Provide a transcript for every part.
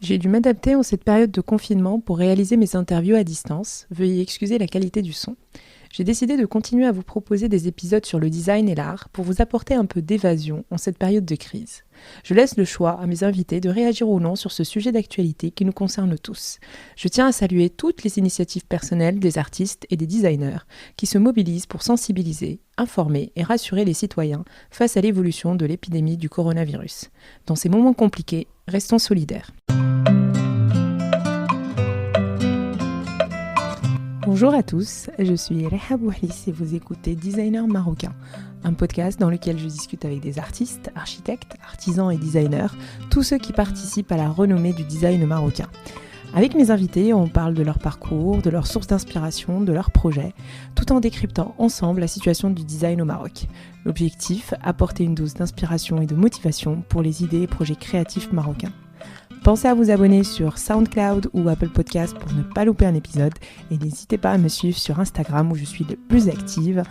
J'ai dû m'adapter en cette période de confinement pour réaliser mes interviews à distance. Veuillez excuser la qualité du son. J'ai décidé de continuer à vous proposer des épisodes sur le design et l'art pour vous apporter un peu d'évasion en cette période de crise. Je laisse le choix à mes invités de réagir ou non sur ce sujet d'actualité qui nous concerne tous. Je tiens à saluer toutes les initiatives personnelles des artistes et des designers qui se mobilisent pour sensibiliser, informer et rassurer les citoyens face à l'évolution de l'épidémie du coronavirus. Dans ces moments compliqués, restons solidaires. Bonjour à tous, je suis Reha Bouhlis et vous écoutez Designer Marocain, un podcast dans lequel je discute avec des artistes, architectes, artisans et designers, tous ceux qui participent à la renommée du design marocain. Avec mes invités, on parle de leur parcours, de leurs sources d'inspiration, de leurs projets, tout en décryptant ensemble la situation du design au Maroc. L'objectif, apporter une dose d'inspiration et de motivation pour les idées et projets créatifs marocains. Pensez à vous abonner sur SoundCloud ou Apple Podcast pour ne pas louper un épisode et n'hésitez pas à me suivre sur Instagram où je suis le plus active,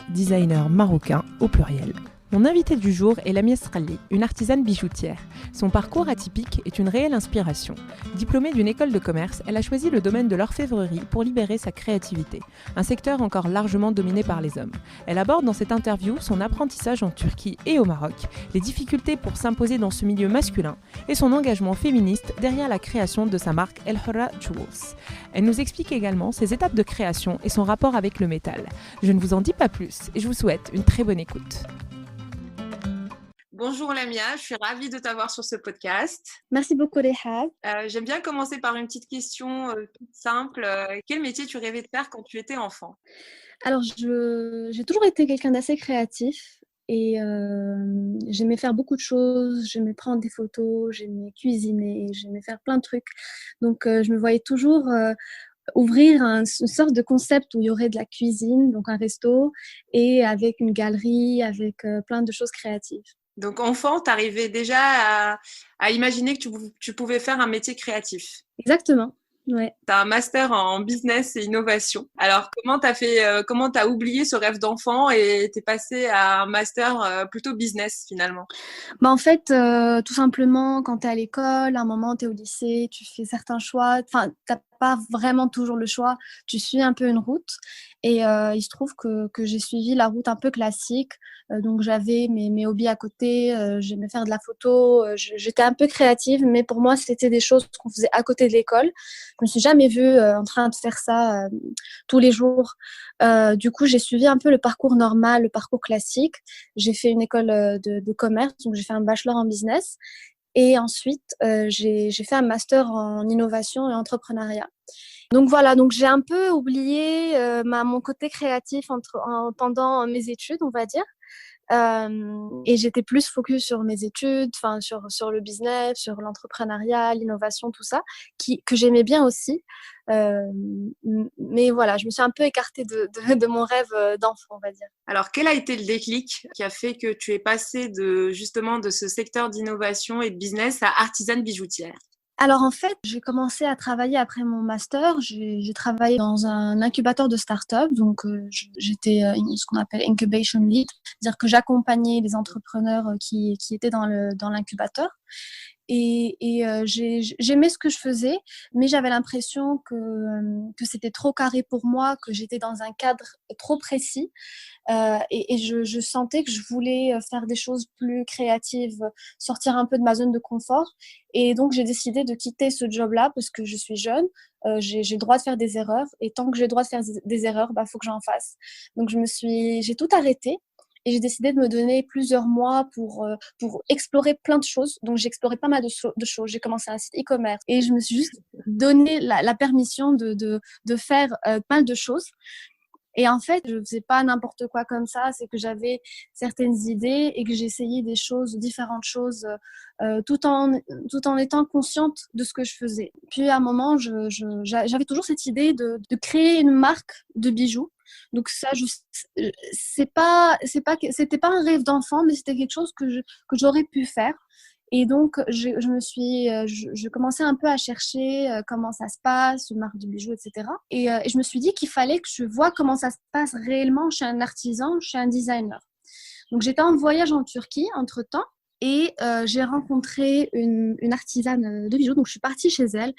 @designermarocain au pluriel. Mon invitée du jour est Lamia Srali, une artisane bijoutière. Son parcours atypique est une réelle inspiration. Diplômée d'une école de commerce, elle a choisi le domaine de l'orfèvrerie pour libérer sa créativité, un secteur encore largement dominé par les hommes. Elle aborde dans cette interview son apprentissage en Turquie et au Maroc, les difficultés pour s'imposer dans ce milieu masculin et son engagement féministe derrière la création de sa marque El Hurra Jewels. Elle nous explique également ses étapes de création et son rapport avec le métal. Je ne vous en dis pas plus et je vous souhaite une très bonne écoute. Bonjour Lamia, je suis ravie de t'avoir sur ce podcast. Merci beaucoup Reha. J'aime bien commencer par une petite question toute simple. Quel métier tu rêvais de faire quand tu étais enfant? Alors, j'ai toujours été quelqu'un d'assez créatif et j'aimais faire beaucoup de choses. J'aimais prendre des photos, j'aimais cuisiner, j'aimais faire plein de trucs. Donc, je me voyais toujours ouvrir une sorte de concept où il y aurait de la cuisine, donc un resto, et avec une galerie, avec plein de choses créatives. Donc, enfant, tu arrivais déjà à imaginer que tu pouvais faire un métier créatif. Exactement, ouais. Tu as un master en business et innovation. Alors, comment tu as oublié ce rêve d'enfant et tu es passé à un master plutôt business finalement? En fait, tout simplement, quand tu es à l'école, à un moment, tu es au lycée, tu fais certains choix. Enfin, tu n'as pas vraiment toujours le choix. Tu suis un peu une route. Et il se trouve que j'ai suivi la route un peu classique. Donc, j'avais mes hobbies à côté. J'aimais faire de la photo. J'étais un peu créative, mais pour moi, c'était des choses qu'on faisait à côté de l'école. Je me suis jamais vue en train de faire ça tous les jours. Du coup, j'ai suivi un peu le parcours normal, le parcours classique. J'ai fait une école de commerce, donc j'ai fait un bachelor en business. Et ensuite, j'ai fait un master en innovation et entrepreneuriat. Donc voilà, donc j'ai un peu oublié mon côté créatif pendant mes études, on va dire. Et j'étais plus focus sur mes études, sur le business, sur l'entrepreneuriat, l'innovation, tout ça, que j'aimais bien aussi. Mais voilà, je me suis un peu écartée de mon rêve d'enfant, on va dire. Alors, quel a été le déclic qui a fait que tu es passée justement de ce secteur d'innovation et de business à artisane bijoutière? Alors en fait, j'ai commencé à travailler après mon master. J'ai travaillé dans un incubateur de start-up. Donc j'étais ce qu'on appelle incubation lead, c'est-à-dire que j'accompagnais les entrepreneurs qui étaient dans l'incubateur. Et j'aimais ce que je faisais, mais j'avais l'impression que c'était trop carré pour moi, que j'étais dans un cadre trop précis. Et je sentais que je voulais faire des choses plus créatives, sortir un peu de ma zone de confort. Et donc, j'ai décidé de quitter ce job-là parce que je suis jeune, j'ai le droit de faire des erreurs. Et tant que j'ai le droit de faire des erreurs, faut que j'en fasse. Donc, j'ai tout arrêté. Et j'ai décidé de me donner plusieurs mois pour explorer plein de choses. Donc, j'ai exploré pas mal de choses. J'ai commencé un site e-commerce et je me suis juste donné la permission de faire pas mal de choses. Et en fait, je faisais pas n'importe quoi comme ça. C'est que j'avais certaines idées et que j'essayais différentes choses, tout en étant consciente de ce que je faisais. Puis à un moment, j'avais toujours cette idée de créer une marque de bijoux. Donc ça, c'était pas un rêve d'enfant, mais c'était quelque chose que j'aurais pu faire. Et donc, je commençais un peu à chercher comment ça se passe, une marque de bijoux, etc. Et je me suis dit qu'il fallait que je vois comment ça se passe réellement chez un artisan, chez un designer. Donc, j'étais en voyage en Turquie entre-temps. Et j'ai rencontré une artisane de bijoux. Donc, je suis partie chez elle.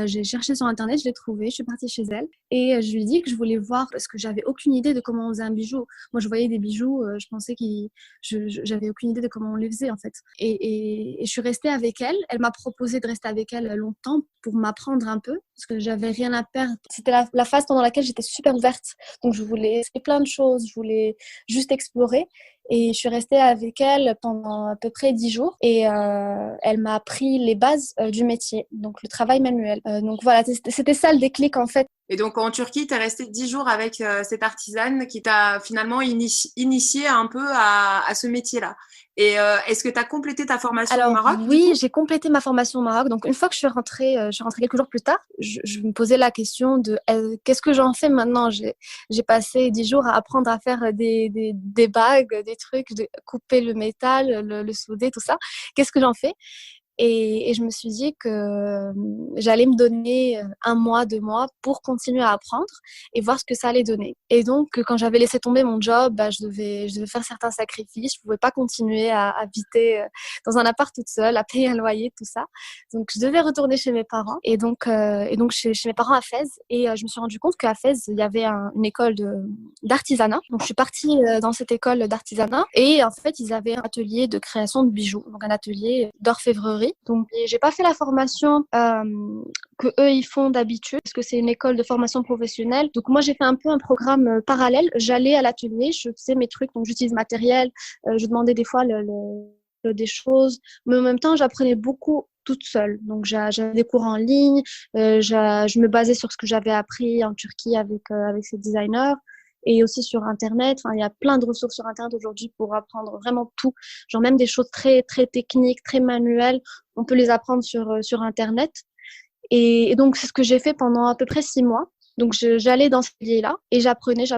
J'ai cherché sur Internet, je l'ai trouvée. Je suis partie chez elle. Et je lui ai dit que je voulais voir parce que j'avais aucune idée de comment on faisait un bijou. Moi, je voyais des bijoux. Je pensais j'avais aucune idée de comment on les faisait, en fait. Et je suis restée avec elle. Elle m'a proposé de rester avec elle longtemps pour m'apprendre un peu parce que j'avais rien à perdre. C'était la phase pendant laquelle j'étais super ouverte. Donc, je voulais essayer plein de choses. Je voulais juste explorer. Et je suis restée avec elle pendant à peu près 10 jours et elle m'a appris les bases du métier, donc le travail manuel. Donc voilà, c'était ça le déclic en fait. Et donc en Turquie, tu es restée 10 jours avec cette artisane qui t'a finalement initié un peu à ce métier-là. Et est-ce que tu as complété ta formation au Maroc? Oui, j'ai complété ma formation au Maroc. Donc une fois que je suis rentrée quelques jours plus tard, je me posais la question de qu'est-ce que j'en fais maintenant? J'ai passé 10 jours à apprendre à faire des bagues, des trucs, de couper le métal, le souder, tout ça. Qu'est-ce que j'en fais? Et je me suis dit que j'allais me donner 1 mois, 2 mois pour continuer à apprendre et voir ce que ça allait donner. Et donc, quand j'avais laissé tomber mon job, je devais faire certains sacrifices. Je pouvais pas continuer à habiter dans un appart toute seule, à payer un loyer, tout ça. Donc, je devais retourner chez mes parents. Et donc chez mes parents à Fès. Et je me suis rendu compte qu'à Fès, il y avait une école d'artisanat. Donc, je suis partie dans cette école d'artisanat. Et en fait, ils avaient un atelier de création de bijoux. Donc, un atelier d'orfèvrerie. Donc, j'ai pas fait la formation que eux ils font d'habitude parce que c'est une école de formation professionnelle. Donc moi j'ai fait un peu un programme parallèle. J'allais à l'atelier, je faisais mes trucs, donc j'utilise matériel, je demandais des fois des choses, mais en même temps j'apprenais beaucoup toute seule. Donc j'avais des cours en ligne, je me basais sur ce que j'avais appris en Turquie avec ces designers. Et aussi sur Internet. Enfin, il y a plein de ressources sur Internet aujourd'hui pour apprendre vraiment tout. Genre même des choses très, très techniques, très manuelles. On peut les apprendre sur Internet. Et donc, c'est ce que j'ai fait pendant à peu près 6 mois. Donc, j'allais dans ce atelier-là et j'apprenais.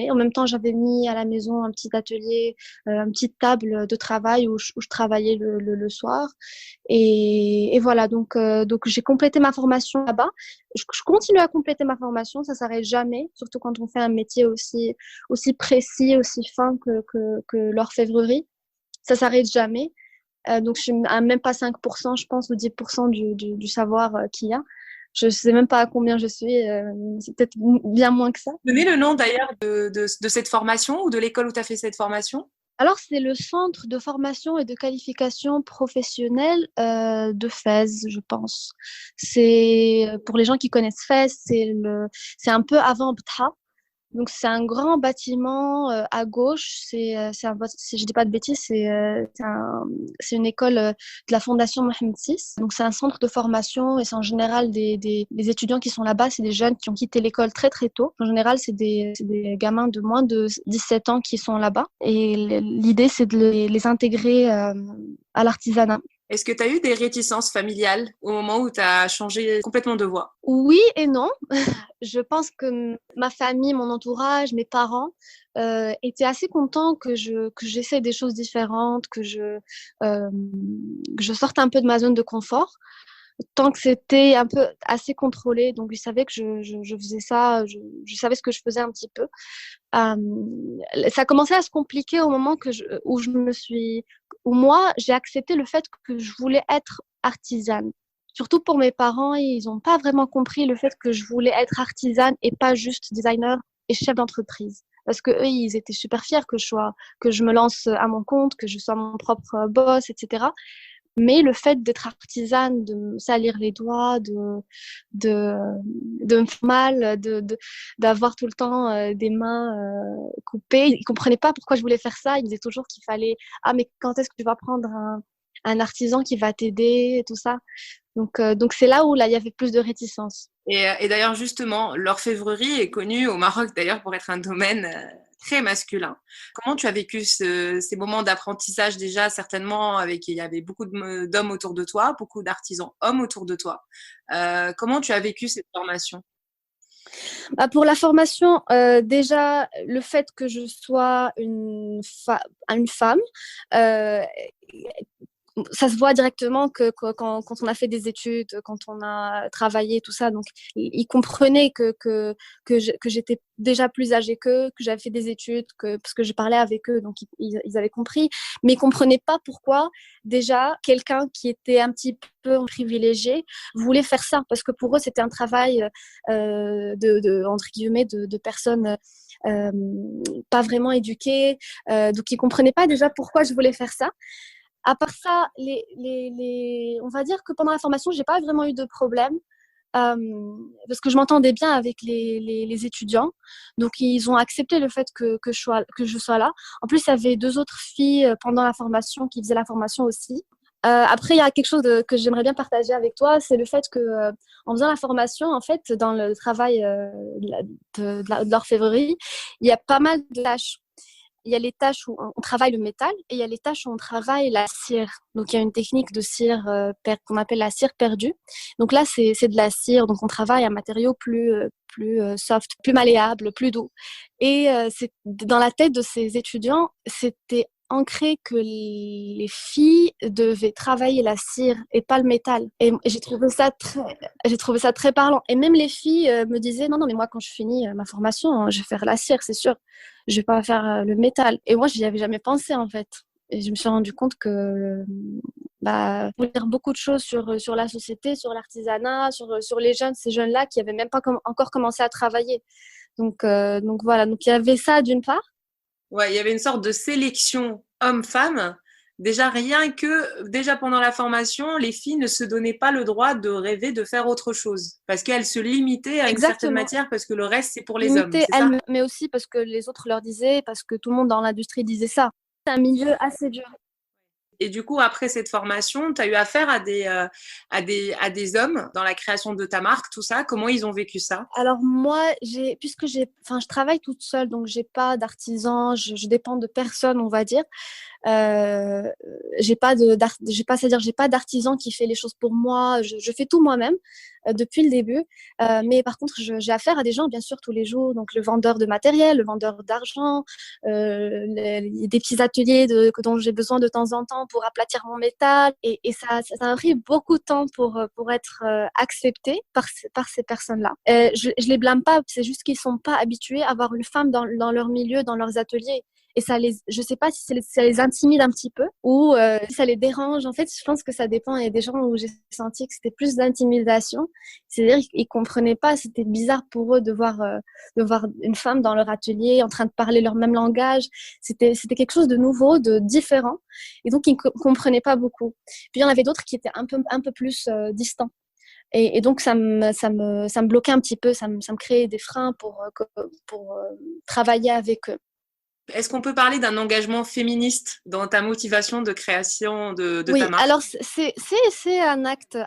En même temps, j'avais mis à la maison un petit atelier, une petite table de travail où je travaillais le soir. Et voilà, donc j'ai complété ma formation là-bas. Je continue à compléter ma formation, ça s'arrête jamais, surtout quand on fait un métier aussi précis, aussi fin que l'orfèvrerie. Ça s'arrête jamais. Donc, je suis à même pas 5%, je pense, ou 10% du savoir qu'il y a. Je ne sais même pas à combien je suis. C'est peut-être bien moins que ça. Donnez le nom d'ailleurs de cette formation ou de l'école où tu as fait cette formation? Alors, c'est le Centre de formation et de qualification professionnelle de Fès, je pense. C'est, pour les gens qui connaissent Fès, c'est un peu avant Btha. Donc, c'est un grand bâtiment à gauche. Si je dis pas de bêtises, c'est une école de la Fondation Mohamed VI. Donc, c'est un centre de formation et c'est en général des étudiants qui sont là-bas. C'est des jeunes qui ont quitté l'école très, très tôt. En général, c'est des gamins de moins de 17 ans qui sont là-bas. Et l'idée, c'est de les intégrer à l'artisanat. Est-ce que tu as eu des réticences familiales au moment où tu as changé complètement de voie? Oui et non. Je pense que ma famille, mon entourage, mes parents étaient assez contents que j'essaie des choses différentes, que je sorte un peu de ma zone de confort. Tant que c'était un peu assez contrôlé, donc ils savaient que je faisais ça, je savais ce que je faisais un petit peu. Ça commençait à se compliquer au moment où moi, j'ai accepté le fait que je voulais être artisane. Surtout pour mes parents, ils n'ont pas vraiment compris le fait que je voulais être artisane et pas juste designer et chef d'entreprise. Parce que eux, ils étaient super fiers que je me lance à mon compte, que je sois mon propre boss, etc. Mais le fait d'être artisane, de me salir les doigts, de me faire mal, d'avoir tout le temps des mains coupées, ils comprenaient pas pourquoi je voulais faire ça. Ils disaient toujours qu'il fallait, ah, mais quand est-ce que tu vas prendre un artisan qui va t'aider et tout ça. Donc c'est là où il y avait plus de réticence. Et d'ailleurs, justement, l'orfèvrerie est connue au Maroc d'ailleurs pour être un domaine très masculin. Comment tu as vécu ces moments d'apprentissage déjà, certainement, il y avait beaucoup d'hommes autour de toi, beaucoup d'artisans hommes autour de toi. Comment tu as vécu cette formation? Pour la formation, déjà, le fait que je sois une femme, ça se voit directement quand on a fait des études, quand on a travaillé, tout ça. Donc, ils comprenaient que j'étais déjà plus âgée qu'eux, que j'avais fait des études, parce que je parlais avec eux, donc ils avaient compris. Mais ils ne comprenaient pas pourquoi, déjà, quelqu'un qui était un petit peu privilégié voulait faire ça. Parce que pour eux, c'était un travail, entre guillemets, de personnes pas vraiment éduquées. Donc, ils ne comprenaient pas déjà pourquoi je voulais faire ça. À part ça, on va dire que pendant la formation, j'ai pas vraiment eu de problème parce que je m'entendais bien avec les étudiants. Donc, ils ont accepté le fait que je sois là. En plus, il y avait 2 autres filles pendant la formation qui faisaient la formation aussi. Après, il y a quelque chose que j'aimerais bien partager avec toi, c'est le fait que en faisant la formation, en fait, dans le travail de l'orfèvrerie, il y a pas mal de tâches. Il y a les tâches où on travaille le métal et il y a les tâches où on travaille la cire. Donc, il y a une technique de cire qu'on appelle la cire perdue. Donc là, c'est de la cire. Donc, on travaille un matériau plus soft, plus malléable, plus doux. Et dans la tête de ces étudiants, c'était ancré que les filles devaient travailler la cire et pas le métal. Et j'ai trouvé ça très parlant. Et même les filles me disaient, non, mais moi, quand je finis ma formation, je vais faire la cire, c'est sûr. Je vais pas faire le métal. Et moi, je n'y avais jamais pensé, en fait. Et je me suis rendu compte que, on peut dire beaucoup de choses sur la société, sur l'artisanat, sur les jeunes, ces jeunes-là qui n'avaient même pas encore commencé à travailler. Donc voilà. Donc, il y avait ça d'une part. Ouais, il y avait une sorte de sélection homme-femme. Déjà pendant la formation, les filles ne se donnaient pas le droit de rêver de faire autre chose parce qu'elles se limitaient à une certaine Exactement. matière parce que le reste, c'est pour les hommes, Limiter c'est ça? mais aussi parce que les autres leur disaient, parce que tout le monde dans l'industrie disait ça. C'est un milieu assez dur. Et du coup, après cette formation, tu as eu affaire à des hommes dans la création de ta marque, tout ça. Comment ils ont vécu ça? Alors moi, je travaille toute seule, donc j'ai pas d'artisan, je dépends de personne, on va dire. Euh, j'ai pas d'artisan qui fait les choses pour moi. Je fais tout moi-même depuis le début. Mais par contre, j'ai affaire à des gens, bien sûr, tous les jours. Donc le vendeur de matériel, le vendeur d'argent, des petits ateliers dont j'ai besoin de temps en temps pour aplatir mon métal. Et ça a pris beaucoup de temps pour être accepté par ces personnes-là. Je les blâme pas, c'est juste qu'ils sont pas habitués à avoir une femme dans leur milieu, dans leurs ateliers. Et je sais pas si ça les intimide un petit peu ou si ça les dérange. En fait, je pense que ça dépend. Il y a des gens où j'ai senti que c'était plus d'intimidation. C'est-à-dire qu'ils comprenaient pas. C'était bizarre pour eux de voir une femme dans leur atelier en train de parler leur même langage. C'était quelque chose de nouveau, de différent. Et donc, ils comprenaient pas beaucoup. Puis, il y en avait d'autres qui étaient un peu plus distants. Et donc, ça me bloquait un petit peu. Ça me créait des freins pour travailler avec eux. Est-ce qu'on peut parler d'un engagement féministe dans ta motivation de création de Oui, ta marque? alors c'est un acte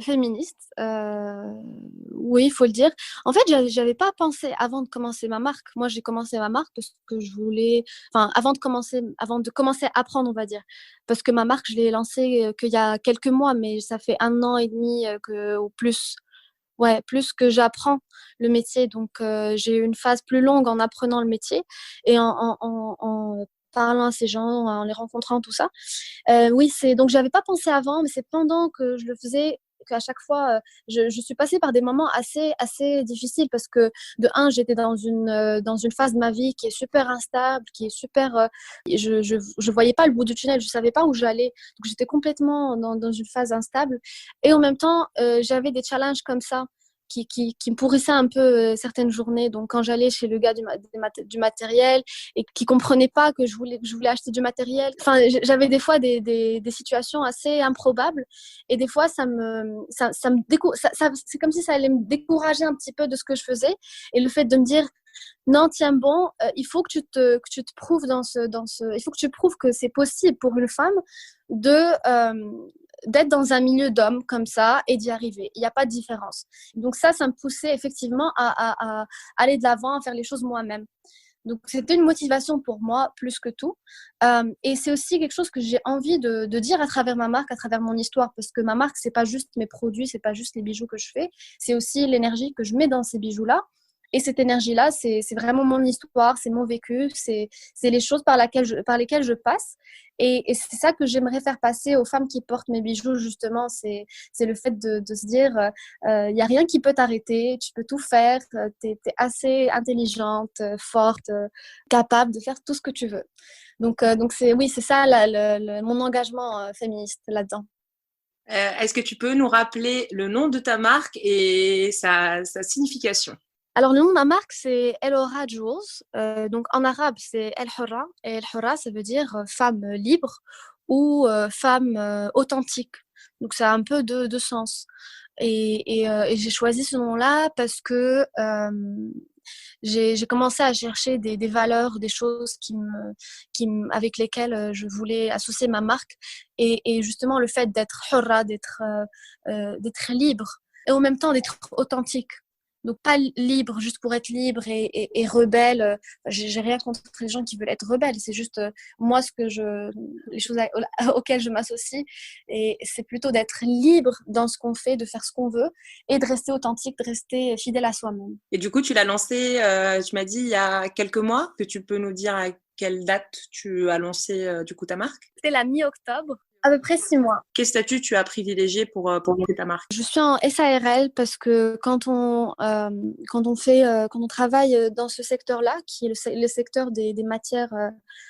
féministe, oui, il faut le dire. En fait, j'avais pas pensé avant de commencer ma marque. Moi, j'ai commencé ma marque parce que je voulais, enfin, avant de commencer à apprendre, on va dire, parce que ma marque, je l'ai lancée qu'il y a quelques mois, mais ça fait 1 an et demi ou plus. Ouais, plus que j'apprends le métier. Donc, j'ai eu une phase plus longue en apprenant le métier et en parlant à ces gens, en les rencontrant, tout ça. Oui, donc j'avais pas pensé avant, mais c'est pendant que je le faisais qu'à chaque fois, je suis passée par des moments assez difficiles parce que j'étais dans une phase de ma vie qui est super instable, qui est super, je voyais pas le bout du tunnel, je savais pas où j'allais, donc j'étais complètement dans une phase instable et en même temps, j'avais des challenges comme ça qui me pourrissaient un peu certaines journées. Donc quand j'allais chez le gars du matériel et qui comprenait pas que je voulais acheter du matériel. Enfin, j'avais des fois des situations assez improbables et des fois c'est comme si ça allait me décourager un petit peu de ce que je faisais et le fait de me dire non, tiens bon, il faut que tu te prouves il faut que tu prouves que c'est possible pour une femme d'être dans un milieu d'hommes comme ça et d'y arriver. Il n'y a pas de différence. Donc ça me poussait effectivement à aller de l'avant, à faire les choses moi-même. Donc, c'était une motivation pour moi, plus que tout. Et c'est aussi quelque chose que j'ai envie de dire à travers ma marque, à travers mon histoire, parce que ma marque, c'est pas juste mes produits, c'est pas juste les bijoux que je fais, c'est aussi l'énergie que je mets dans ces bijoux-là. Et cette énergie-là, c'est vraiment mon histoire, c'est mon vécu, c'est les choses par lesquelles je passe. Et c'est ça que j'aimerais faire passer aux femmes qui portent mes bijoux, justement. C'est le fait de se dire, il n'y a rien qui peut t'arrêter, tu peux tout faire, tu es assez intelligente, forte, capable de faire tout ce que tu veux. Donc oui, c'est ça mon engagement féministe là-dedans. Est-ce que tu peux nous rappeler le nom de ta marque et sa signification? Alors, le nom de ma marque, c'est El Hora Jewels. Donc, en arabe, c'est El Hora. Et El Hora, ça veut dire femme libre ou femme authentique. Donc, ça a un peu de sens. Et j'ai choisi ce nom-là parce que j'ai commencé à chercher des valeurs, des choses avec lesquelles je voulais associer ma marque. Et justement, le fait d'être hurra, d'être libre et en même temps d'être authentique. Donc, pas libre juste pour être libre et rebelle. J'ai rien contre les gens qui veulent être rebelles. C'est juste moi, les choses auxquelles je m'associe. Et c'est plutôt d'être libre dans ce qu'on fait, de faire ce qu'on veut et de rester authentique, de rester fidèle à soi-même. Et du coup, tu l'as lancé, tu m'as dit, il y a quelques mois. Que tu peux nous dire à quelle date tu as lancé du coup ta marque? C'était la mi-octobre. À peu près 6 mois. Quel statut tu as privilégié pour lancer ta marque? Je suis en SARL parce que quand on travaille dans ce secteur-là, qui est le secteur des matières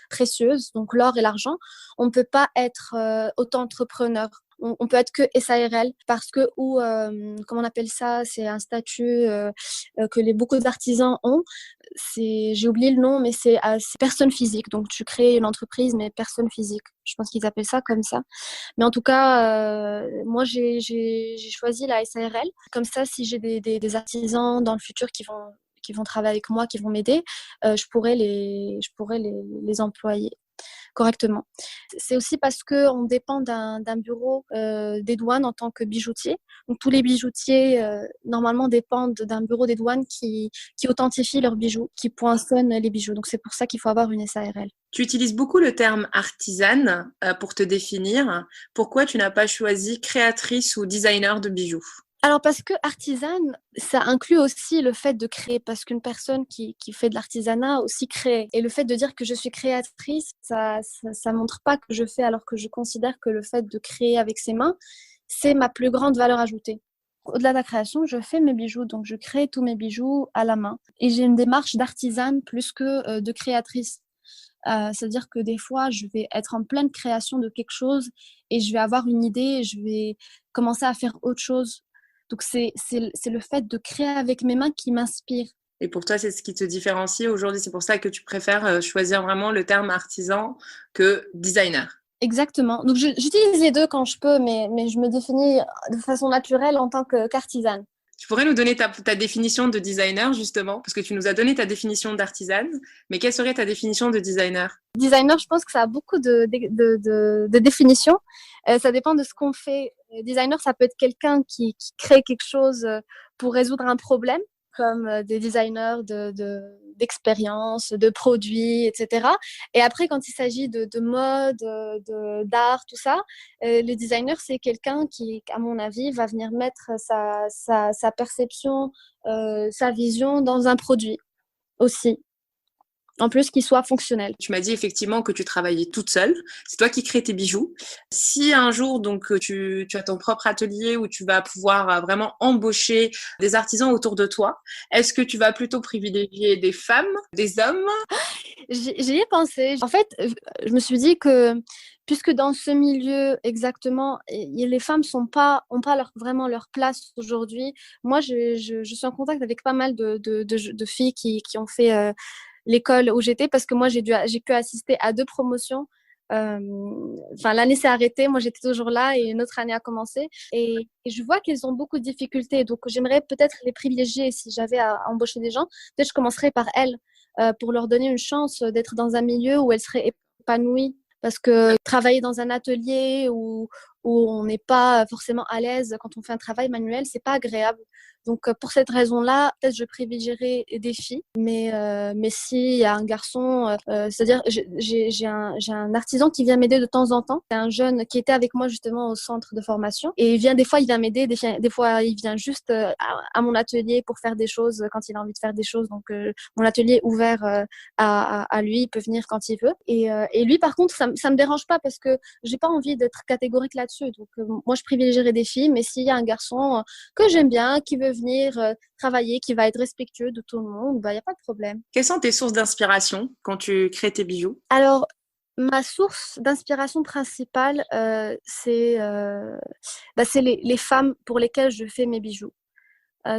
précieuses, donc l'or et l'argent, on ne peut pas être auto-entrepreneur. On peut être que SARL parce que, comment on appelle ça, c'est un statut que beaucoup d'artisans ont. J'ai oublié le nom, mais c'est personne physique. Donc, tu crées une entreprise, mais personne physique. Je pense qu'ils appellent ça comme ça. Mais en tout cas, moi, j'ai choisi la SARL. Comme ça, si j'ai des artisans dans le futur qui vont travailler avec moi, qui vont m'aider, je pourrais les employer correctement. C'est aussi parce qu'on dépend d'un bureau des douanes en tant que bijoutier. Donc, tous les bijoutiers, normalement, dépendent d'un bureau des douanes qui authentifie leurs bijoux, qui poinçonne les bijoux. Donc, c'est pour ça qu'il faut avoir une SARL. Tu utilises beaucoup le terme artisane pour te définir. Pourquoi tu n'as pas choisi créatrice ou designer de bijoux? Alors, parce que artisane, ça inclut aussi le fait de créer, parce qu'une personne qui fait de l'artisanat aussi crée. Et le fait de dire que je suis créatrice, ça montre pas que je fais, alors que je considère que le fait de créer avec ses mains, c'est ma plus grande valeur ajoutée. Au-delà de la création, je fais mes bijoux, donc je crée tous mes bijoux à la main. Et j'ai une démarche d'artisane plus que de créatrice. C'est-à-dire que des fois, je vais être en pleine création de quelque chose et je vais avoir une idée et je vais commencer à faire autre chose. Donc, c'est le fait de créer avec mes mains qui m'inspire. Et pour toi, c'est ce qui te différencie aujourd'hui. C'est pour ça que tu préfères choisir vraiment le terme artisan que designer. Exactement. Donc, j'utilise les deux quand je peux, mais je me définis de façon naturelle en tant qu'artisane. Tu pourrais nous donner ta définition de designer, justement, parce que tu nous as donné ta définition d'artisane, mais quelle serait ta définition de designer? Designer, je pense que ça a beaucoup de définitions. Ça dépend de ce qu'on fait. Designer, ça peut être quelqu'un qui crée quelque chose pour résoudre un problème, comme des designers d'expérience, de produits, etc. Et après, quand il s'agit de mode, d'art, tout ça, le designer, c'est quelqu'un qui, à mon avis, va venir mettre sa perception, sa vision dans un produit aussi. En plus, qu'il soit fonctionnel. Tu m'as dit effectivement que tu travaillais toute seule. C'est toi qui crées tes bijoux. Si un jour, donc, tu as ton propre atelier où tu vas pouvoir vraiment embaucher des artisans autour de toi, est-ce que tu vas plutôt privilégier des femmes, des hommes? J'y ai pensé. En fait, je me suis dit que puisque dans ce milieu exactement, les femmes n'ont pas vraiment leur place aujourd'hui. Moi, je suis en contact avec pas mal de filles qui ont fait l'école où j'étais parce que moi, j'ai pu assister à 2 promotions. Enfin, l'année s'est arrêtée, moi j'étais toujours là et une autre année a commencé. Et je vois qu'elles ont beaucoup de difficultés. Donc, j'aimerais peut-être les privilégier si j'avais à embaucher des gens. Peut-être je commencerais par elles pour leur donner une chance d'être dans un milieu où elles seraient épanouies. Parce que travailler dans un atelier où on n'est pas forcément à l'aise quand on fait un travail manuel, c'est pas agréable. Donc, pour cette raison-là, peut-être je privilégierais des filles. Mais s'il y a un garçon, c'est-à-dire j'ai un artisan qui vient m'aider de temps en temps. C'est un jeune qui était avec moi justement au centre de formation. Et des fois, il vient m'aider. Des fois, il vient juste à mon atelier pour faire des choses quand il a envie de faire des choses. Donc, mon atelier est ouvert à lui. Il peut venir quand il veut. Et lui, par contre, ça me dérange pas parce que j'ai pas envie d'être catégorique là-dessus. Donc, moi, je privilégierais des filles. Mais s'il y a un garçon que j'aime bien, qui veut venir travailler, qui va être respectueux de tout le monde, bah, il n'y a pas de problème. Quelles sont tes sources d'inspiration quand tu crées tes bijoux? Alors, ma source d'inspiration principale, c'est les femmes pour lesquelles je fais mes bijoux.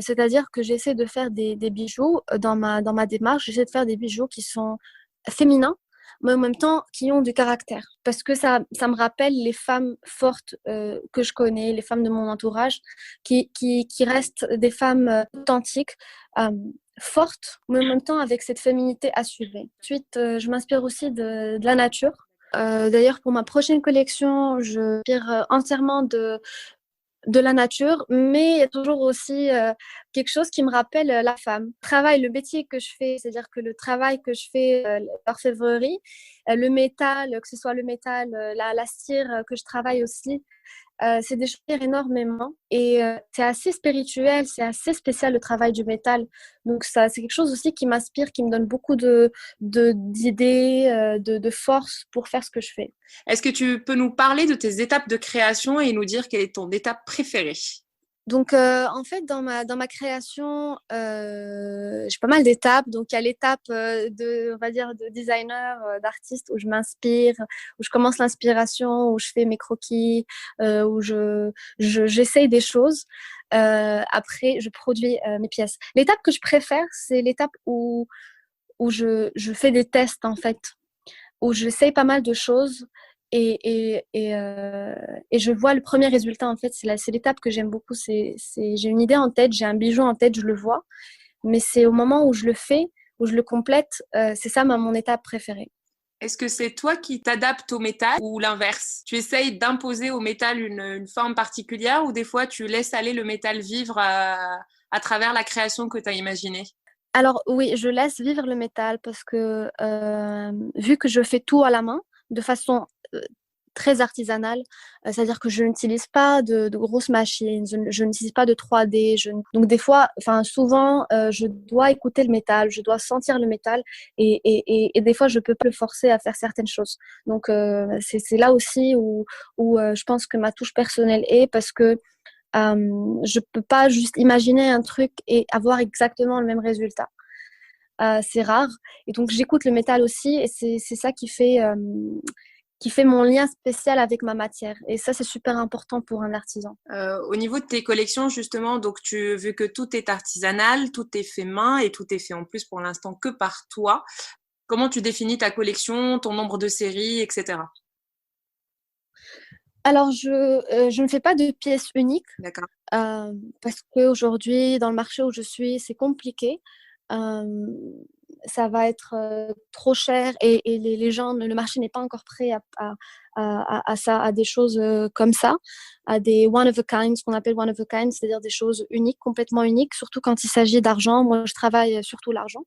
C'est-à-dire que j'essaie de faire des bijoux dans ma démarche, j'essaie de faire des bijoux qui sont féminins, mais en même temps qui ont du caractère. Parce que ça me rappelle les femmes fortes que je connais, les femmes de mon entourage, qui restent des femmes authentiques, fortes, mais en même temps avec cette féminité assumée. Ensuite, je m'inspire aussi de la nature. D'ailleurs, pour ma prochaine collection, je m'inspire entièrement de la nature, mais il y a toujours aussi quelque chose qui me rappelle la femme. Le métier que je fais, c'est-à-dire que le travail que je fais, l'orfèvrerie, le métal, que ce soit le métal, la cire que je travaille aussi, c'est des choses qui m'inspirent énormément et c'est assez spirituel, c'est assez spécial le travail du métal. Donc ça, c'est quelque chose aussi qui m'inspire, qui me donne beaucoup d'idées, de force pour faire ce que je fais. Est-ce que tu peux nous parler de tes étapes de création et nous dire quelle est ton étape préférée? Donc, en fait, dans ma création, j'ai pas mal d'étapes. Donc, il y a l'étape on va dire, de designer, d'artiste, où je m'inspire, où je commence l'inspiration, où je fais mes croquis, où j'essaye des choses. Après, je produis mes pièces. L'étape que je préfère, c'est l'étape où je fais des tests, en fait, où j'essaye pas mal de choses et je vois le premier résultat. En fait, c'est l'étape que j'aime beaucoup. J'ai une idée en tête, j'ai un bijou en tête, je le vois, mais c'est au moment où je le fais, où je le complète, c'est ça mon étape préférée. Est-ce que c'est toi qui t'adaptes au métal ou l'inverse? Tu essayes d'imposer au métal une forme particulière ou des fois tu laisses aller le métal vivre à travers la création que tu as imaginée? Alors oui, je laisse vivre le métal parce que vu que je fais tout à la main, de façon très artisanale, c'est-à-dire que je n'utilise pas de grosses machines, je n'utilise pas de 3D. Donc des fois, enfin souvent, je dois écouter le métal, je dois sentir le métal et des fois, je peux pas le forcer à faire certaines choses. Donc c'est là aussi où je pense que ma touche personnelle est parce que je peux pas juste imaginer un truc et avoir exactement le même résultat. C'est rare. Et donc, j'écoute le métal aussi et c'est ça qui fait mon lien spécial avec ma matière. Et ça, c'est super important pour un artisan. Au niveau de tes collections, justement, donc vu que tout est artisanal, tout est fait main et tout est fait en plus pour l'instant que par toi, comment tu définis ta collection, ton nombre de séries, etc. Alors, je ne fais pas de pièces uniques. D'accord. Parce qu'aujourd'hui, dans le marché où je suis, c'est compliqué. Ça va être trop cher et les gens, le marché n'est pas encore prêt à ça, à des choses comme ça, à des one of a kind, ce qu'on appelle one of a kind, c'est-à-dire des choses uniques, complètement uniques, surtout quand il s'agit d'argent. Moi, je travaille surtout l'argent.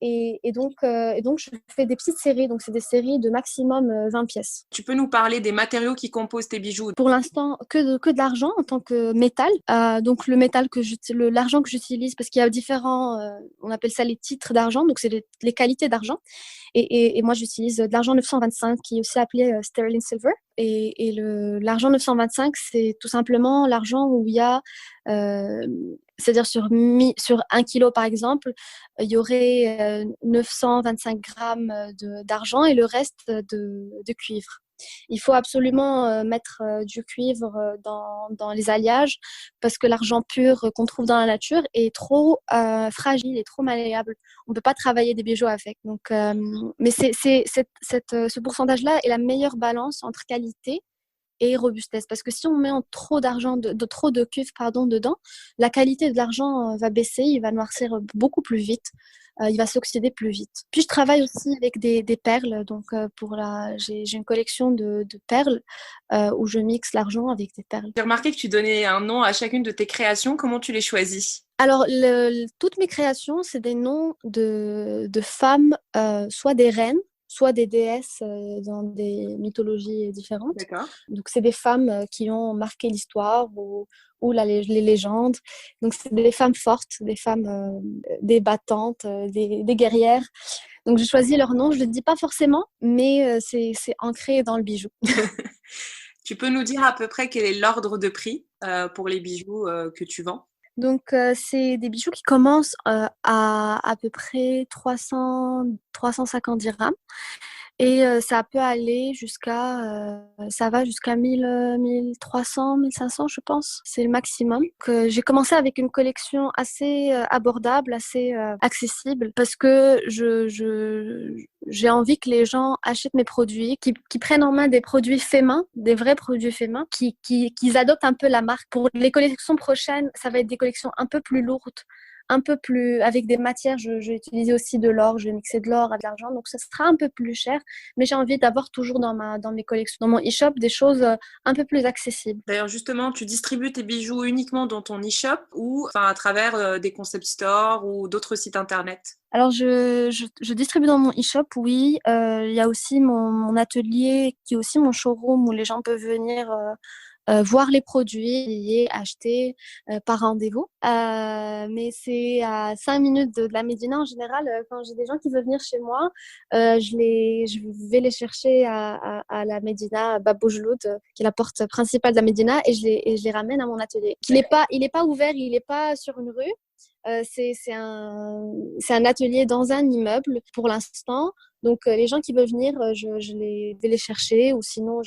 Et donc, je fais des petites séries. Donc, c'est des séries de maximum 20 pièces. Tu peux nous parler des matériaux qui composent tes bijoux? Pour l'instant, que de l'argent en tant que métal. Donc, l'argent que j'utilise, parce qu'il y a différents, on appelle ça les titres d'argent. Donc, c'est les qualités d'argent. Et moi, j'utilise de l'argent 925 qui est aussi appelé sterling silver. Et l'argent 925, c'est tout simplement l'argent où il y a, c'est-à-dire sur 1 kilo par exemple, il y aurait 925 grammes d'argent et le reste de cuivre. Il faut absolument mettre du cuivre dans les alliages parce que l'argent pur qu'on trouve dans la nature est trop fragile et trop malléable. On ne peut pas travailler des bijoux avec. Donc, mais ce pourcentage-là est la meilleure balance entre qualité et robustesse. Parce que si on met trop d'argent, trop de cuivre dedans, la qualité de l'argent va baisser, il va noircir beaucoup plus vite. il va s'oxyder plus vite. Puis je travaille aussi avec des perles, donc j'ai une collection de perles où je mixe l'argent avec des perles. J'ai remarqué que tu donnais un nom à chacune de tes créations. Comment tu les choisis? Alors, toutes mes créations, c'est des noms de femmes, soit des reines, soit des déesses dans des mythologies différentes. D'accord. Donc, c'est des femmes qui ont marqué l'histoire ou les légendes. Donc, c'est des femmes fortes, des femmes débattantes, des guerrières. Donc, j'ai choisi leur nom. Je ne le dis pas forcément, mais c'est ancré dans le bijou. Tu peux nous dire à peu près quel est l'ordre de prix pour les bijoux que tu vends? Donc, c'est des bijoux qui commencent à peu près 350 dirhams. Et ça peut aller ça va jusqu'à 1300, 1500, je pense. C'est le maximum. Donc, j'ai commencé avec une collection assez abordable, assez accessible, parce que j'ai envie que les gens achètent mes produits, qui prennent en main des produits faits main, des vrais produits faits main, qu'ils adoptent un peu la marque. Pour les collections prochaines, ça va être des collections un peu plus lourdes, un peu plus avec des matières. Je vais utiliser aussi de l'or, je vais mixer de l'or avec de l'argent, donc ça sera un peu plus cher, mais j'ai envie d'avoir toujours dans mes collections, dans mon e-shop, des choses un peu plus accessibles. D'ailleurs, justement, tu distribues tes bijoux uniquement dans ton e-shop ou enfin, à travers des concept stores ou d'autres sites internet? Alors, je distribue dans mon e-shop, oui. Il y a aussi mon atelier qui est aussi mon showroom où les gens peuvent venir voir les produits et acheter par rendez-vous. Mais c'est à 5 minutes de la Médina en général. Quand j'ai des gens qui veulent venir chez moi, je vais les chercher à la Médina, à Bab Boujeloud, qui est la porte principale de la Médina, et je les ramène à mon atelier. Il est pas ouvert, il n'est pas sur une rue. C'est un atelier dans un immeuble pour l'instant. Donc, les gens qui veulent venir, je vais les chercher, ou sinon,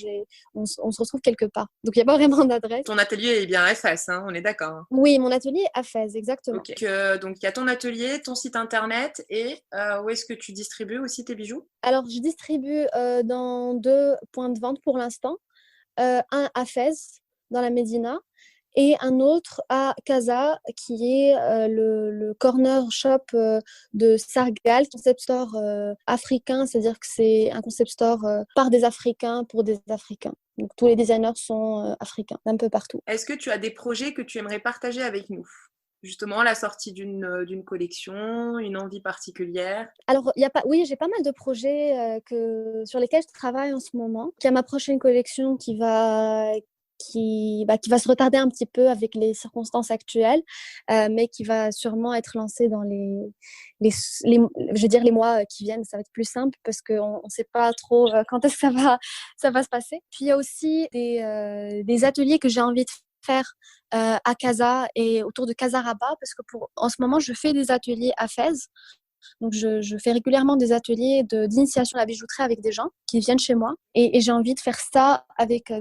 on se retrouve quelque part. Donc, il n'y a pas vraiment d'adresse. Ton atelier est bien à Fès, hein, on est d'accord. Oui, mon atelier est à Fès, exactement. Okay. Donc, il y a ton atelier, ton site internet, et où est-ce que tu distribues aussi tes bijoux? Alors, je distribue dans 2 points de vente pour l'instant. Un à Fès, dans la Médina, et un autre à Casa, qui est le corner shop de Sargal, concept store africain, c'est-à-dire que c'est un concept store par des Africains pour des Africains. Donc, tous les designers sont africains, d'un peu partout. Est-ce que tu as des projets que tu aimerais partager avec nous? Justement, la sortie d'une collection, une envie particulière? Alors, oui, j'ai pas mal de projets sur lesquels je travaille en ce moment. Il y a ma prochaine collection qui va se retarder un petit peu avec les circonstances actuelles, mais qui va sûrement être lancée dans je veux dire, les mois qui viennent. Ça va être plus simple parce qu'on ne sait pas trop quand est-ce que ça va se passer. Puis, il y a aussi des ateliers que j'ai envie de faire à Casa et autour de Casa Rabat, parce que en ce moment, je fais des ateliers à Fès. Donc, je fais régulièrement des ateliers d'initiation à la bijouterie avec des gens qui viennent chez moi. Et j'ai envie de faire ça avec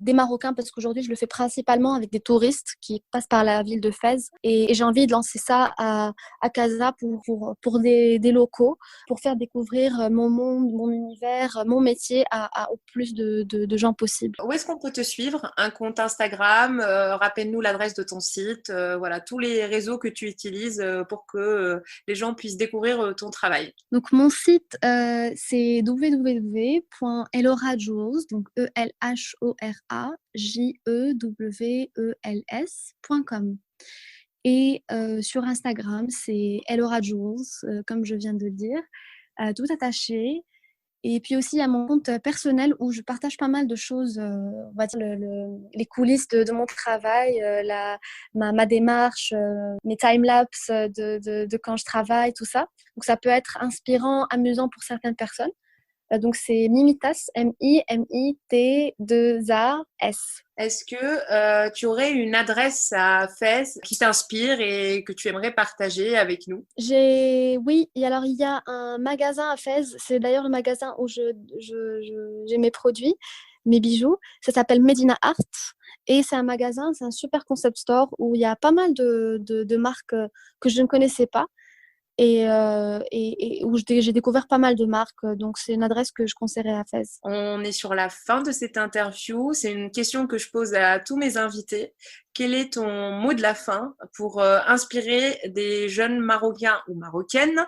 des Marocains, parce qu'aujourd'hui, je le fais principalement avec des touristes qui passent par la ville de Fès. Et j'ai envie de lancer ça à Casa pour des locaux, pour faire découvrir mon monde, mon univers, mon métier au plus de gens possible. Où est-ce qu'on peut te suivre? Un compte Instagram? Rappelle-nous l'adresse de ton site. Voilà, tous les réseaux que tu utilises pour que les gens puissent découvrir ton travail. Donc, mon site, c'est www.elorajewels, donc ELHORAJEWELS.com. Et sur Instagram, c'est elorajewels, comme je viens de le dire, tout attaché. Et puis aussi, il y a mon compte personnel où je partage pas mal de choses, on va dire les coulisses de mon travail, ma démarche, mes time-lapse de quand je travaille, tout ça. Donc, ça peut être inspirant, amusant pour certaines personnes. Donc, c'est Mimitas, MIMIT2AS. Est-ce que tu aurais une adresse à Fès qui t'inspire et que tu aimerais partager avec nous? Oui, et alors il y a un magasin à Fès, c'est d'ailleurs le magasin où j'ai mes produits, mes bijoux. Ça s'appelle Medina Art, et c'est un super concept store où il y a pas mal de marques que je ne connaissais pas. et où j'ai découvert pas mal de marques. Donc, c'est une adresse que je conseillerais à Fès. On est sur la fin de cette interview. C'est une question que je pose à tous mes invités. Quel est ton mot de la fin pour inspirer des jeunes Marocains ou Marocaines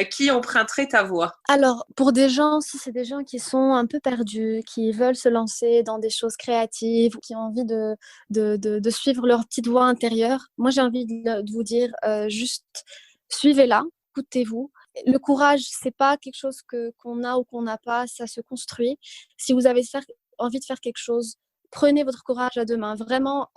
qui emprunteraient ta voie? Alors, pour des gens, si c'est des gens qui sont un peu perdus, qui veulent se lancer dans des choses créatives, qui ont envie de suivre leur petite voie intérieure, moi, j'ai envie de vous dire juste suivez-la, écoutez-vous. Le courage, c'est pas quelque chose qu'on a ou qu'on n'a pas, ça se construit. Si vous avez envie de faire quelque chose, prenez votre courage à deux mains. Vraiment,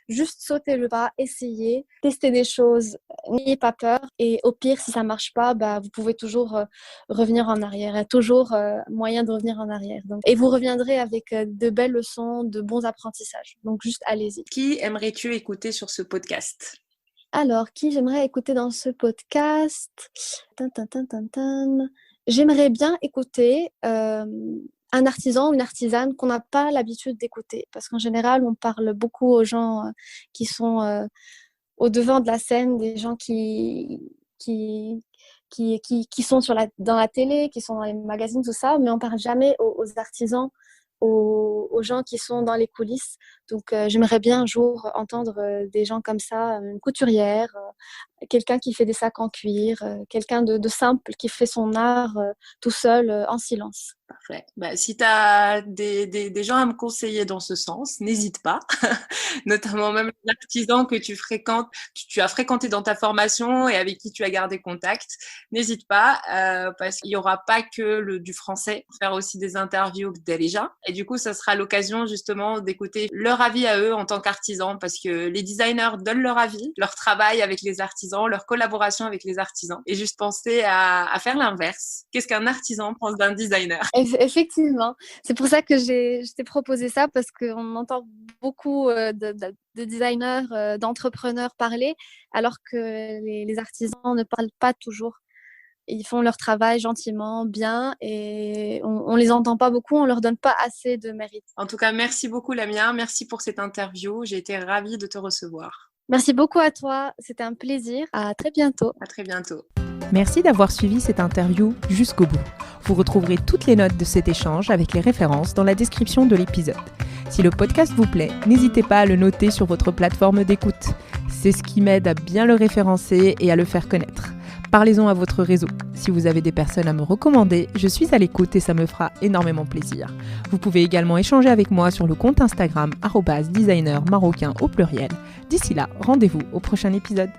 juste sautez le pas, essayez, testez des choses, n'ayez pas peur. Et au pire, si ça marche pas, vous pouvez toujours revenir en arrière. Il y a toujours moyen de revenir en arrière. Donc, et vous reviendrez avec de belles leçons, de bons apprentissages. Donc, juste allez-y. Qui aimerais-tu écouter sur ce podcast? Alors, qui j'aimerais écouter dans ce podcast? J'aimerais bien écouter un artisan ou une artisane qu'on n'a pas l'habitude d'écouter. Parce qu'en général, on parle beaucoup aux gens qui sont au devant de la scène, des gens qui sont dans la télé, qui sont dans les magazines, tout ça, mais on ne parle jamais aux artisans, aux gens qui sont dans les coulisses. Donc, j'aimerais bien un jour entendre des gens comme ça, une couturière, quelqu'un qui fait des sacs en cuir, quelqu'un de simple qui fait son art tout seul, en silence. Parfait. Si tu as des gens à me conseiller dans ce sens, n'hésite pas. Notamment même l'artisan que tu fréquentes, tu as fréquenté dans ta formation et avec qui tu as gardé contact. N'hésite pas parce qu'il n'y aura pas que du français. On va faire aussi des interviews déjà. Et du coup, ça sera l'occasion justement d'écouter leur avis à eux en tant qu'artisans parce que les designers donnent leur avis, leur travail avec les artisans, leur collaboration avec les artisans. Et juste penser à faire l'inverse. Qu'est-ce qu'un artisan pense d'un designer? Effectivement, c'est pour ça que je t'ai proposé ça parce qu'on entend beaucoup de designers, d'entrepreneurs parler alors que les artisans ne parlent pas toujours. Ils font leur travail gentiment, bien et on les entend pas beaucoup, on leur donne pas assez de mérite. En tout cas, merci beaucoup Lamia, merci pour cette interview, j'ai été ravie de te recevoir. Merci beaucoup à toi, c'était un plaisir. À très bientôt. À très bientôt. Merci d'avoir suivi cette interview jusqu'au bout. Vous retrouverez toutes les notes de cet échange avec les références dans la description de l'épisode. Si le podcast vous plaît, n'hésitez pas à le noter sur votre plateforme d'écoute. C'est ce qui m'aide à bien le référencer et à le faire connaître. Parlez-en à votre réseau. Si vous avez des personnes à me recommander, je suis à l'écoute et ça me fera énormément plaisir. Vous pouvez également échanger avec moi sur le compte Instagram @designermarocain au pluriel. D'ici là, rendez-vous au prochain épisode.